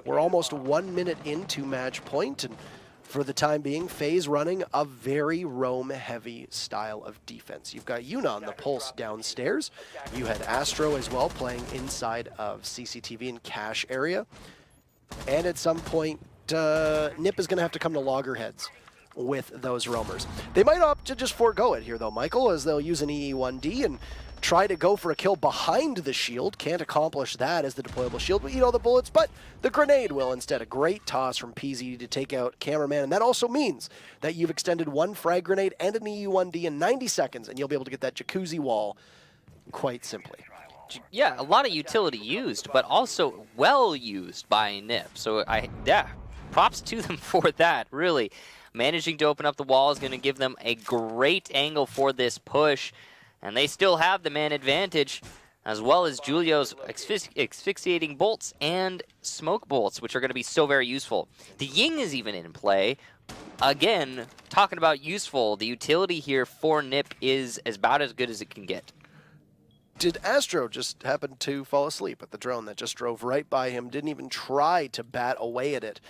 [SPEAKER 1] we're almost 1 minute into match point, and for the time being, FaZe running a very roam-heavy style of defense. You've got Yuna on the pulse downstairs. You had Astro as well playing inside of CCTV and cache area. And at some point, NIP is going to have to come to loggerheads with those roamers. They might opt to just forego it here, though, Michael, as they'll use an EE1D and try to go for a kill behind the shield. Can't accomplish that as the deployable shield, but you know the bullets, but the grenade will instead. A great toss from PZ to take out Cameraman, and that also means that you've extended one frag grenade and an EE1D in 90 seconds, and you'll be able to get that jacuzzi wall quite simply.
[SPEAKER 2] Yeah, a lot of utility used, but also well used by NIP. So props to them for that, really. Managing to open up the wall is going to give them a great angle for this push. And they still have the man advantage, as well as Julio's asphyxiating bolts and smoke bolts, which are going to be so very useful. The Ying is even in play. Again, talking about useful, the utility here for NIP is about as good as it can get.
[SPEAKER 1] Did Astro just happen to fall asleep at the drone that just drove right by him, didn't even try to bat away at it,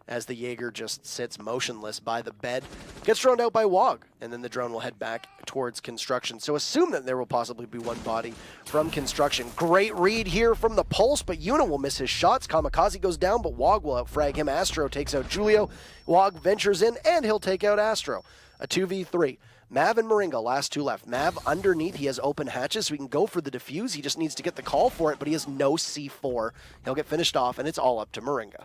[SPEAKER 1] as the Jaeger just sits motionless by the bed, gets droned out by Wog, and then the drone will head back towards construction. So assume that there will possibly be one body from construction. Great read here from the Pulse, but Yuna will miss his shots. Kamikaze goes down, but Wog will outfrag him. Astro takes out Julio. Wog ventures in, and he'll take out Astro. A 2v3. Mav and Moringa, last two left. Mav underneath, he has open hatches, so he can go for the defuse. He just needs to get the call for it, but he has no C4. He'll get finished off, and it's all up to Moringa.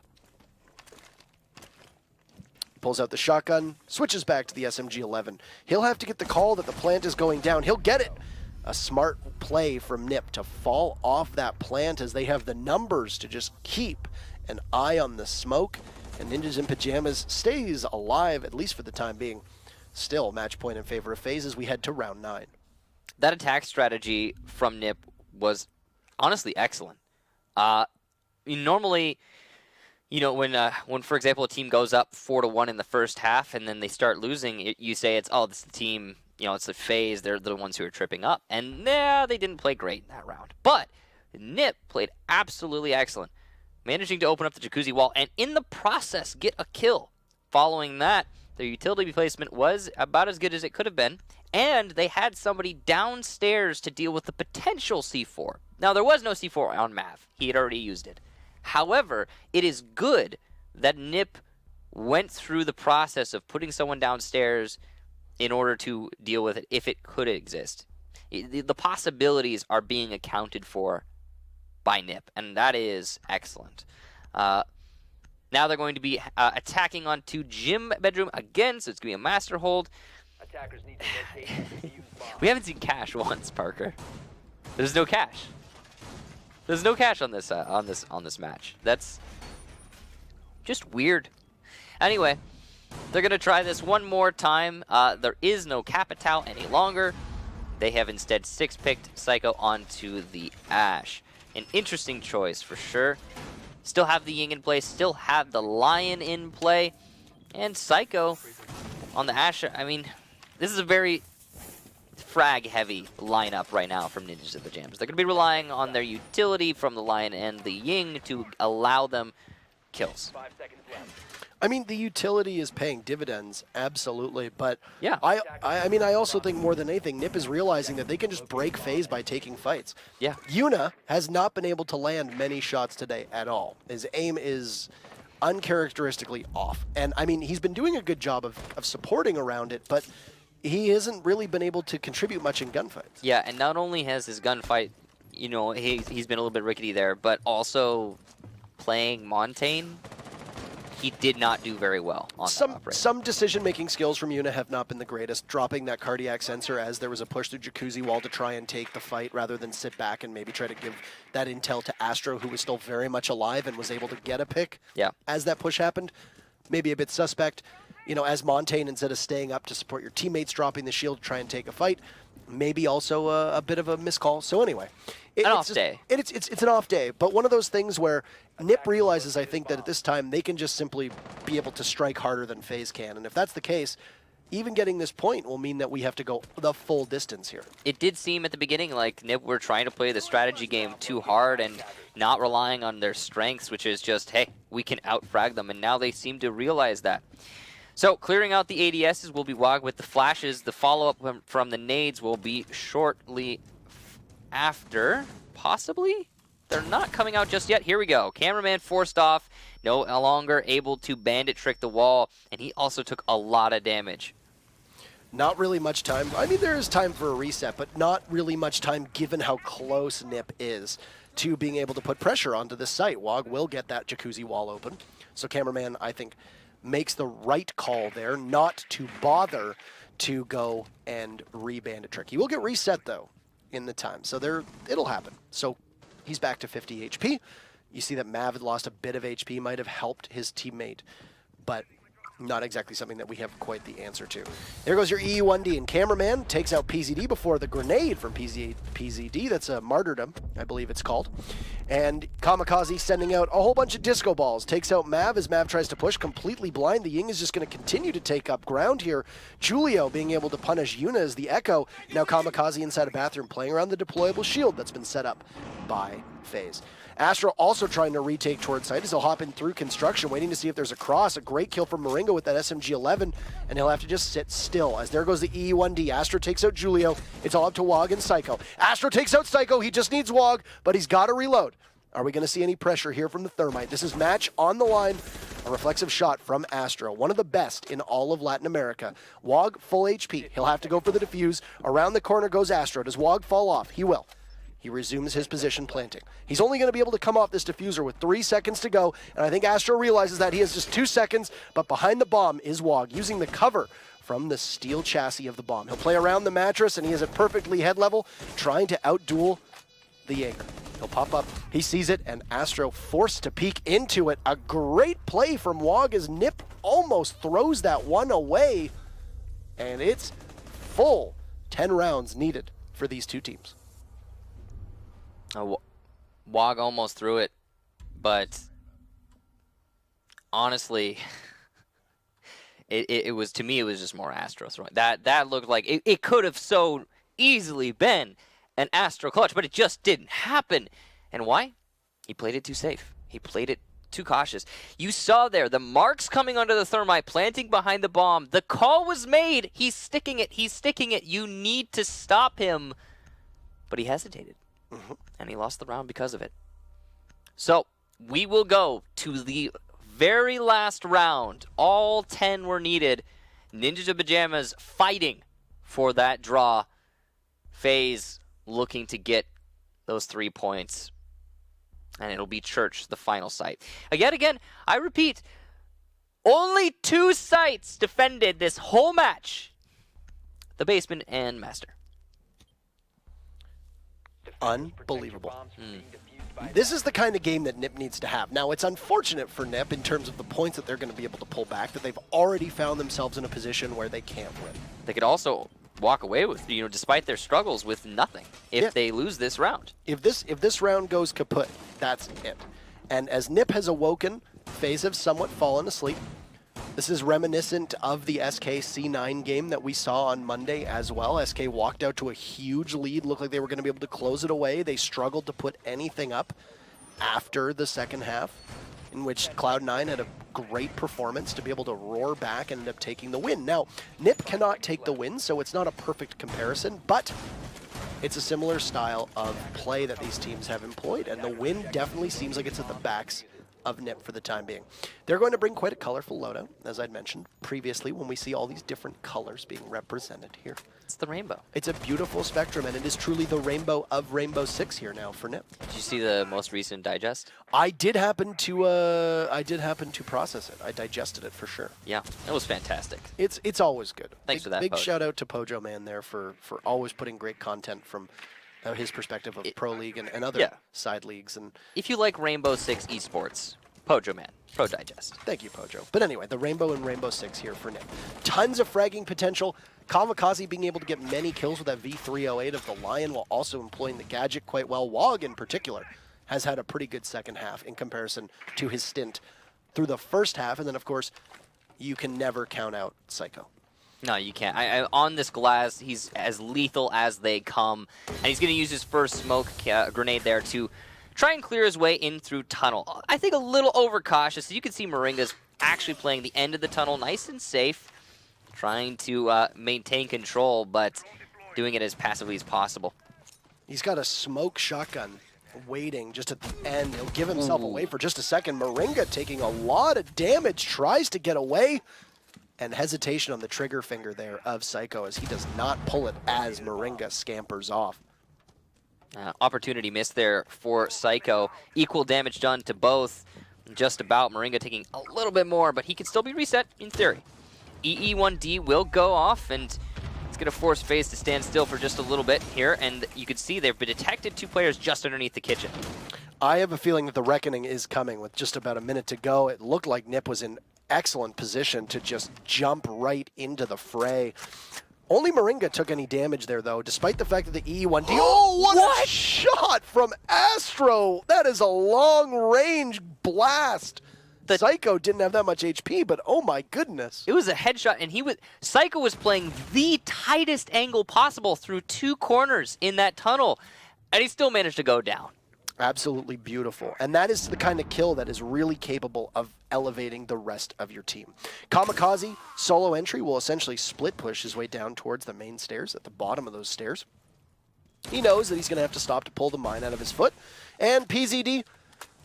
[SPEAKER 1] Pulls out the shotgun, switches back to the SMG-11. He'll have to get the call that the plant is going down. He'll get it. A smart play from NIP to fall off that plant as they have the numbers to just keep an eye on the smoke. And Ninjas in Pyjamas stays alive, at least for the time being. Still, match point in favor of FaZe as we head to round 9.
[SPEAKER 2] That attack strategy from NIP was honestly excellent. Normally, You know, when for example a team goes up 4-1 in the first half and then they start losing, you say it's this is the team. You know, it's the FaZe. They're the ones who are tripping up, and they didn't play great in that round. But Nip played absolutely excellent, managing to open up the jacuzzi wall and in the process get a kill. Following that, their utility placement was about as good as it could have been, and they had somebody downstairs to deal with the potential C4. Now, there was no C4 on Mav. He had already used it. However, it is good that Nip went through the process of putting someone downstairs in order to deal with it if it could exist. The possibilities are being accounted for by Nip, and that is excellent. Now they're going to be attacking onto Gym Bedroom again, so it's going to be a master hold. Attackers need to locate we haven't seen cash once, Parker. There's no cash. There's no cash on this match. That's just weird. Anyway, they're gonna try this one more time. There is no Capital any longer. They have instead 6-picked Psycho onto the Ashe. An interesting choice for sure. Still have the Ying in play. Still have the Lion in play, and Psycho on the Ashe. I mean, this is a very frag-heavy lineup right now from Ninjas of the Jams. They're going to be relying on their utility from the Lion and the Ying to allow them kills. 5 seconds left.
[SPEAKER 1] I mean, the utility is paying dividends, absolutely. But
[SPEAKER 2] yeah,
[SPEAKER 1] I mean, I also think more than anything, Nip is realizing that they can just break FaZe by taking fights.
[SPEAKER 2] Yeah.
[SPEAKER 1] Yuna has not been able to land many shots today at all. His aim is uncharacteristically off. And, I mean, he's been doing a good job of supporting around it, but he hasn't really been able to contribute much in gunfights.
[SPEAKER 2] Yeah, and not only has his gunfight, you know, he's been a little bit rickety there, but also playing Montaigne, he did not do very well on that operation.
[SPEAKER 1] Some decision-making skills from Yuna have not been the greatest, dropping that cardiac sensor as there was a push through Jacuzzi wall to try and take the fight rather than sit back and maybe try to give that intel to Astro, who was still very much alive and was able to get a pick as that push happened. Maybe a bit suspect. You know, as Montaigne, instead of staying up to support your teammates, dropping the shield to try and take a fight, maybe also a bit of a miscall. So anyway,
[SPEAKER 2] an off day.
[SPEAKER 1] It's an off day, but one of those things where Nip realizes, I think, that at this time they can just simply be able to strike harder than FaZe can, and if that's the case, even getting this point will mean that we have to go the full distance here.
[SPEAKER 2] It did seem at the beginning like Nip were trying to play the strategy game too hard and not relying on their strengths, which is just, hey, we can out-frag them, and now they seem to realize that. So, clearing out the ADSs will be Wog with the flashes. The follow-up from the nades will be shortly after, possibly? They're not coming out just yet. Here we go. Cameraman forced off, no longer able to bandit trick the wall, and he also took a lot of damage.
[SPEAKER 1] Not really much time. I mean, there is time for a reset, but not really much time given how close Nip is to being able to put pressure onto this site. Wog will get that Jacuzzi wall open. So Cameraman, I think, makes the right call there, not to bother to go and re-bandit trick. He will get reset, though, in the time. So it'll happen. So he's back to 50 HP. You see that Mav had lost a bit of HP, might have helped his teammate, but not exactly something that we have quite the answer to. There goes your EU1D, and Cameraman takes out PZD before the grenade from PZD. That's a martyrdom, I believe it's called. And Kamikaze sending out a whole bunch of disco balls. Takes out Mav as Mav tries to push, completely blind. The Ying is just going to continue to take up ground here. Julio being able to punish Yuna as the Echo. Now Kamikaze inside a bathroom playing around the deployable shield that's been set up by FaZe. Astro also trying to retake towards site as he'll hop in through construction, waiting to see if there's a cross. A great kill from Moringa with that SMG-11, and he'll have to just sit still as there goes the E1D. Astro takes out Julio. It's all up to Wog and Psycho. Astro takes out Psycho. He just needs Wog, but he's got to reload. Are we going to see any pressure here from the Thermite? This is match on the line. A reflexive shot from Astro, one of the best in all of Latin America. Wog, full HP. He'll have to go for the defuse. Around the corner goes Astro. Does Wog fall off? He will. He resumes his position planting. He's only going to be able to come off this diffuser with 3 seconds to go, and I think Astro realizes that he has just 2 seconds, but behind the bomb is Wog, using the cover from the steel chassis of the bomb. He'll play around the mattress, and he is at perfectly head level, trying to outduel the Jaeger. He'll pop up, he sees it, and Astro forced to peek into it. A great play from Wog as Nip almost throws that one away, and it's full 10 rounds needed for these two teams.
[SPEAKER 2] Wog almost threw it, but honestly, it was, to me, it was just more Astro throwing. That looked like it could have so easily been an Astro clutch, but it just didn't happen. And why? He played it too safe. He played it too cautious. You saw there the marks coming under the thermite, planting behind the bomb. The call was made. He's sticking it. He's sticking it. You need to stop him. But he hesitated, and he lost the round because of it. So we will go to the very last round. All 10 were needed. Ninjas of Pyjamas fighting for that draw. FaZe looking to get those 3 points. And it'll be Church, the final site. Again, I repeat, only 2 sites defended this whole match. The Basement and Master.
[SPEAKER 1] Unbelievable. This is the kind of game that NiP needs to have. Now, it's unfortunate for NiP in terms of the points that they're going to be able to pull back, that they've already found themselves in a position where they can't win.
[SPEAKER 2] They could also walk away with, despite their struggles, with nothing if they lose this round.
[SPEAKER 1] If this round goes kaput, that's it. And as NiP has awoken, FaZe have somewhat fallen asleep. This is reminiscent of the SK C9 game that we saw on Monday as well. SK walked out to a huge lead, looked like they were going to be able to close it away. They struggled to put anything up after the second half, in which Cloud9 had a great performance to be able to roar back and end up taking the win. Now, NiP cannot take the win, so it's not a perfect comparison, but it's a similar style of play that these teams have employed, and the win definitely seems like it's at the backs of NiP for the time being. They're going to bring quite a colorful loadout, as I'd mentioned previously, when we see all these different colors being represented here.
[SPEAKER 2] It's the rainbow.
[SPEAKER 1] It's a beautiful spectrum, and it is truly the rainbow of Rainbow Six here now for NiP.
[SPEAKER 2] Did you see the most recent digest?
[SPEAKER 1] I did happen to process it. I digested it for sure.
[SPEAKER 2] Yeah, it was fantastic.
[SPEAKER 1] It's always good.
[SPEAKER 2] Thanks for that,
[SPEAKER 1] Big
[SPEAKER 2] Poj.
[SPEAKER 1] shout out to Pojo Man there for always putting great content from his perspective of Pro League and other side leagues. And
[SPEAKER 2] if you like Rainbow Six esports, Pojo Man, Pro Digest.
[SPEAKER 1] Thank you, Pojo. But anyway, the Rainbow and Rainbow Six here for NiP. Tons of fragging potential. Kamikaze being able to get many kills with that V308 of the Lion while also employing the gadget quite well. Wog in particular has had a pretty good second half in comparison to his stint through the first half. And then, of course, you can never count out Psycho.
[SPEAKER 2] No, you can't. On this glass, he's as lethal as they come. And he's going to use his first smoke grenade there to try and clear his way in through tunnel. I think a little overcautious. You can see Moringa's actually playing the end of the tunnel nice and safe, trying to maintain control, but doing it as passively as possible.
[SPEAKER 1] He's got a smoke shotgun waiting just at the end. He'll give himself away for just a second. Moringa taking a lot of damage, tries to get away, and hesitation on the trigger finger there of Psycho as he does not pull it as Moringa scampers off.
[SPEAKER 2] Opportunity missed there for Psycho. Equal damage done to both. Just about. Moringa taking a little bit more, but he can still be reset in theory. EE1D will go off, and it's going to force FaZe to stand still for just a little bit here, and you can see they've been detected 2 players just underneath the kitchen.
[SPEAKER 1] I have a feeling that the reckoning is coming with just about a minute to go. It looked like NiP was in excellent position to just jump right into the fray. Only Moringa took any damage there, though, despite the fact that the EE1D... Oh, what a shot from Astro! That is a long-range blast. The Psycho didn't have that much HP, but oh my goodness.
[SPEAKER 2] It was a headshot, and Psycho was playing the tightest angle possible through 2 corners in that tunnel, and he still managed to go down.
[SPEAKER 1] Absolutely beautiful. And that is the kind of kill that is really capable of elevating the rest of your team. Kamikaze, solo entry, will essentially split push his way down towards the main stairs at the bottom of those stairs. He knows that he's going to have to stop to pull the mine out of his foot. And PZD,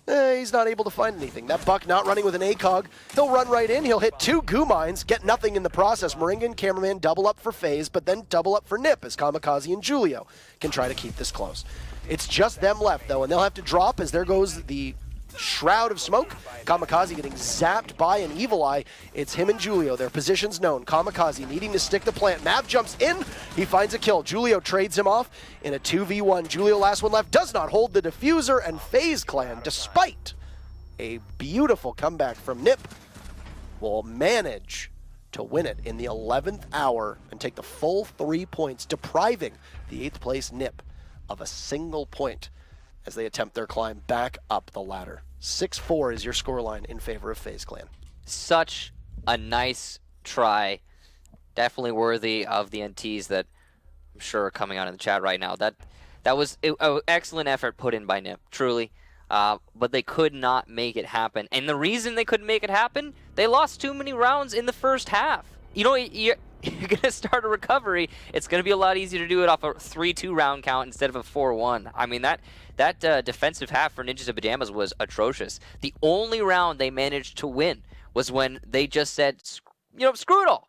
[SPEAKER 1] he's not able to find anything. That Buck not running with an ACOG. He'll run right in. He'll hit 2 goo mines, get nothing in the process. Moringa and Cameraman double up for FaZe, but then double up for NiP as Kamikaze and Julio can try to keep this close. It's just them left, though, and they'll have to drop as there goes the shroud of smoke. Kamikaze getting zapped by an Evil Eye. It's him and Julio. Their positions known. Kamikaze needing to stick the plant. Mav jumps in. He finds a kill. Julio trades him off in a 2v1. Julio, last one left, does not hold the diffuser, and FaZe Clan, despite a beautiful comeback from NiP, will manage to win it in the 11th hour and take the full 3 points, depriving the 8th place NiP of a single point as they attempt their climb back up the ladder. 6-4 is your scoreline in favor of FaZe Clan.
[SPEAKER 2] such a nice try. Definitely worthy of the NTs that I'm sure are coming out in the chat right now. That was an excellent effort put in by Nip, truly. But they could not make it happen. And the reason they couldn't make it happen, they lost too many rounds in the first half. You know, you're going to start a recovery. It's going to be a lot easier to do it off a 3-2 round count instead of a 4-1. I mean, that defensive half for Ninjas and Pyjamas was atrocious. The only round they managed to win was when they just said, you know, screw it all.